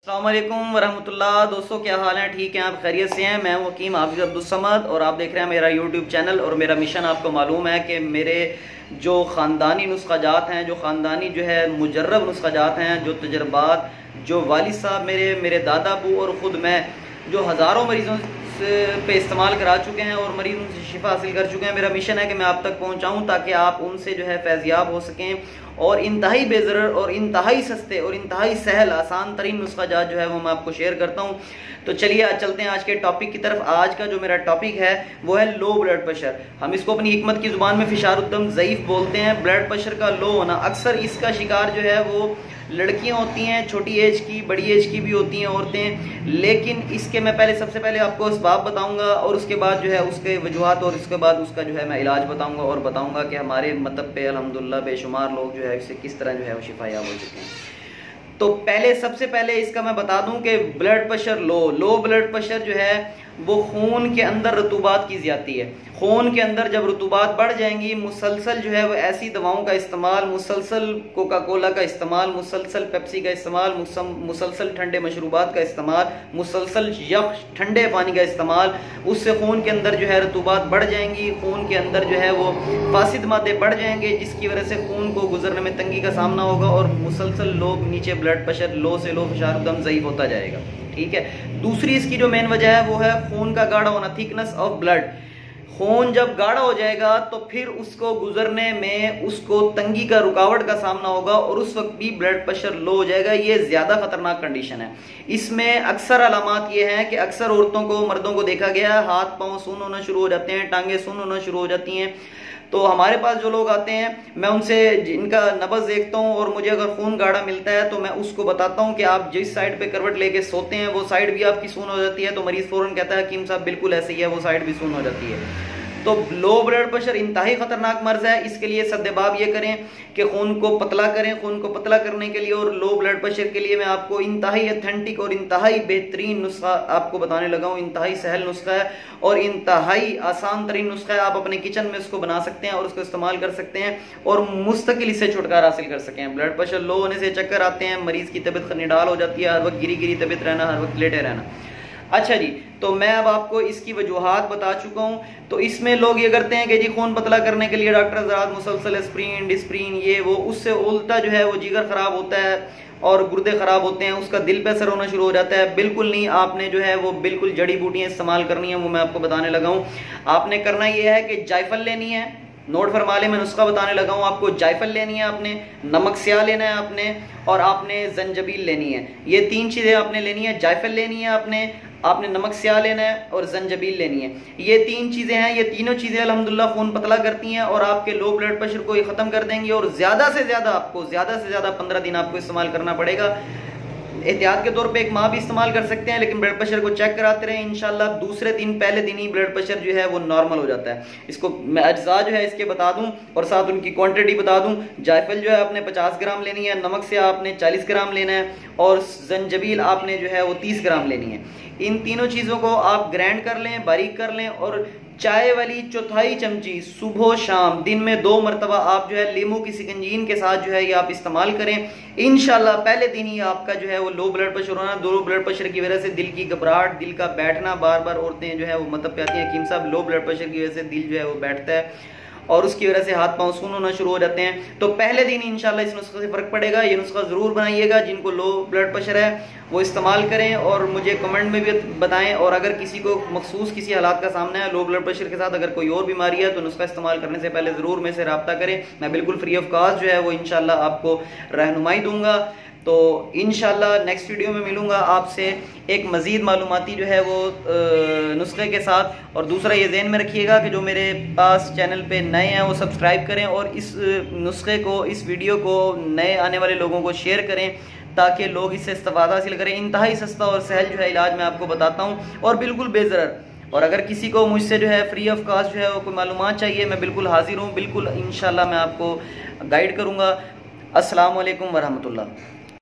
अस्सलाम वालेकुम वरहमतुल्लाह। दोस्तों क्या हाल है? ठीक है, आप खैरियत से हैं? मैं हूं हकीम हाफिज़ अब्दुल समद और आप देख रहे हैं मेरा यूट्यूब चैनल। और मेरा मिशन आपको मालूम है कि मेरे जो ख़ानदानी नुस्ख़ाजात हैं, जो ख़ानदानी जो है मुजर्रब नुस्ख़ाजात हैं, जो तजर्बात जो वालिद साहब मेरे दादा अबू और ख़ुद मैं जो हज़ारों मरीज़ों पे इस्तेमाल करा चुके हैं और मरीज़ उनसे शिफा हासिल कर चुके हैं, मेरा मिशन है कि मैं आप तक पहुँचाऊँ ताकि आप उनसे जो है फैज़याब हो सकें और इंतहाई बेज़रर और इंतहाई सस्ते और इंतहाई सहल आसान तरीन नुस्ख़ाजात जो है वो मैं आपको शेयर करता हूँ। तो चलिए आज चलते हैं आज के टॉपिक की तरफ। आज का जो मेरा टॉपिक है वो है लो ब्लड प्रेशर। हम इसको अपनी हिकमत की ज़ुबान में फ़िशारुद्दम ज़ईफ़ बोलते हैं। ब्लड प्रेशर का लो होना, अक्सर इसका शिकार जो है वो लड़कियां होती हैं, छोटी एज की, बड़ी एज की भी होती हैं औरतें। लेकिन इसके मैं सबसे पहले आपको असबाब बताऊंगा और उसके बाद जो है उसके वजूहात और उसके बाद उसका जो है मैं इलाज बताऊंगा और बताऊंगा कि हमारे मतलब पे अल्हम्दुलिल्लाह बेशुमार लोग जो है इससे किस तरह जो है वो शिफायाब हो चुके हैं। तो सबसे पहले इसका मैं बता दूं कि blood pressure low blood pressure जो है वो खून के अंदर रतूबात की ज़्यादती है। खून के अंदर जब रतूबात बढ़ जाएंगी, मुसलसल जो है वो ऐसी दवाओं का इस्तेमाल, मुसलसल कोका कोला का इस्तेमाल, मुसलसल पेप्सी का इस्तेमाल, मुसलसल ठंडे मशरूबात का इस्तेमाल, मुसलसल यख ठंडे पानी का इस्तेमाल, उससे खून के अंदर जो है रतूबात बढ़ जाएंगी। खून के अंदर जो है वो फासिद मादे बढ़ जाएंगे जिसकी वजह से खून को गुजरने में तंगी का सामना होगा और मुसलसल लोग नीचे ब्लड प्रेशर लो से लो फ़िशारुद्दम ज़ईफ़ होता जाएगा। ठीक है। दूसरी इसकी जो मेन वजह है वो है खून का गाढ़ा होना, थिकनेस ऑफ ब्लड। खून जब गाढ़ा हो जाएगा तो फिर उसको गुजरने में उसको तंगी का, रुकावट का सामना होगा और उस वक्त भी ब्लड प्रेशर लो हो जाएगा। ये ज्यादा खतरनाक कंडीशन है। इसमें अक्सर अलामात ये हैं कि अक्सर औरतों को, मर्दों को देखा गया है, हाथ पांव सुन्न होना शुरू हो जाते हैं, टांगे सुन्न होना शुरू हो जाती हैं। तो हमारे पास जो लोग आते हैं, मैं उनसे इनका नब्ज़ देखता हूँ और मुझे अगर खून गाढ़ा मिलता है तो मैं उसको बताता हूँ कि आप जिस साइड पे करवट लेके सोते हैं वो साइड भी आपकी सून हो जाती है। तो मरीज फौरन कहता है हकीम साहब बिल्कुल ऐसे ही है, वो साइड भी सून हो जाती है। तो लो ब्लड प्रेशर इंतहाई खतरनाक मर्ज है। इसके लिए सद्देबाब ये करें कि खून को पतला करें। खून को पतला करने के लिए और लो ब्लड प्रेशर के लिए मैं आपको इंतहाई ऑथेंटिक और इंतहाई बेहतरीन नुस्खा आपको बताने लगा हूँ। इंतहाई सहल नुस्खा है और इंतहाई आसान तरीन नुस्खा है। आप अपने किचन में उसको बना सकते हैं और उसको इस्तेमाल कर सकते हैं और मुस्तकिल इससे छुटकारा हासिल कर सकें। ब्लड प्रेशर लो होने से चक्कर आते हैं, मरीज की तबीयत निडाल हो जाती है, हर वक्त गिरी गिरी तबीयत रहना, हर वक्त लेटे रहना। अच्छा जी, तो मैं अब आपको इसकी वजूहात बता चुका हूँ। तो इसमें लोग ये करते हैं कि जी खून पतला करने के लिए डॉक्टर हज़रात मुसलसल एस्प्रिन, डिस्प्रिन, ये वो, उससे उल्टा जो है वो जिगर खराब होता है और गुर्दे खराब होते हैं, उसका दिल पे असर होना शुरू हो जाता है। बिल्कुल नहीं, आपने जो है वो बिल्कुल जड़ी बूटियाँ इस्तेमाल करनी है, वो मैं आपको बताने लगा हूँ। आपने करना ये है कि जायफल लेनी है, नोट फरमा ले, मैं नुस्खा बताने लगा हूँ आपको। जायफल लेनी है आपने, नमक स्याह लेना है आपने और आपने जंजबील लेनी है। ये तीन चीज़ें आपने लेनी है। जायफल लेनी है आपने नमक स्याह लेना है और जंजबील लेनी है। ये तीन चीज़ें हैं। ये तीनों चीज़ें अल्हम्दुलिल्लाह खून पतला करती हैं और आपके लो ब्लड प्रेशर को ये ख़त्म कर देंगी। और ज़्यादा से ज़्यादा 15 दिन आपको इस्तेमाल करना पड़ेगा। एहतियात के तौर पे एक माह भी इस्तेमाल कर सकते हैं, लेकिन ब्लड प्रेशर को चेक कराते रहें। इंशाल्लाह दूसरे दिन, पहले दिन ही ब्लड प्रेशर जो है वो नॉर्मल हो जाता है। इसको मैं अज्जा जो है इसके बता दूं और साथ उनकी क्वांटिटी बता दूं। जायफल जो है आपने 50 ग्राम लेनी है, नमक से आपने 40 ग्राम लेना है और जंजबील आपने जो है वो 30 ग्राम लेनी है। इन तीनों चीज़ों को आप ग्राइंड कर लें, बारीक कर लें और चाय वाली चौथाई चमची सुबह शाम दिन में 2 मरतबा आप जो है लीमू की सिकंजीन के साथ जो है ये आप इस्तेमाल करें। इंशाल्लाह पहले दिन ही आपका जो है वो लो ब्लड प्रेशर होना, लो ब्लड प्रेशर की वजह से दिल की घबराहट, दिल का बैठना, बार बार औरतें जो है वो मतलब पे आती हैं हकीम साहब लो ब्लड प्रेशर की वजह से दिल जो है वो बैठता है और उसकी वजह से हाथ पांव सून होना शुरू हो जाते हैं। तो पहले दिन इंशाल्लाह इस नुस्खे से फ़र्क पड़ेगा। ये नुस्खा ज़रूर बनाइएगा। जिनको लो ब्लड प्रेशर है वो इस्तेमाल करें और मुझे कमेंट में भी बताएं। और अगर किसी को मखसूस किसी हालात का सामना है लो ब्लड प्रेशर के साथ, अगर कोई और बीमारी है तो नुस्खा इस्तेमाल करने से पहले ज़रूर मेरे से रब्ता करें। मैं बिल्कुल फ्री ऑफ कॉस्ट जो है वो इंशाल्लाह आपको रहनुमाई दूंगा। तो इंशाल्लाह नेक्स्ट वीडियो में मिलूंगा आपसे एक मज़ीद मालूमाती जो है वो नुस्खे के साथ। और दूसरा ये ज़हन में रखिएगा कि जो मेरे पास चैनल पे नए हैं वो सब्सक्राइब करें और इस नुस्खे को, इस वीडियो को नए आने वाले लोगों को शेयर करें ताकि लोग इससे इस्तेफादा हासिल करें। इंतहाई सस्ता और सहल जो है इलाज मैं आपको बताता हूँ और बिल्कुल बेज़रर। और अगर किसी को मुझसे जो है फ्री ऑफ कॉस्ट जो है वो कोई मालूमात चाहिए, मैं बिल्कुल हाजिर हूँ। बिल्कुल इंशाल्लाह मैं आपको गाइड करूँगा। अस्सलाम वालेकुम वरहमतुल्लाह।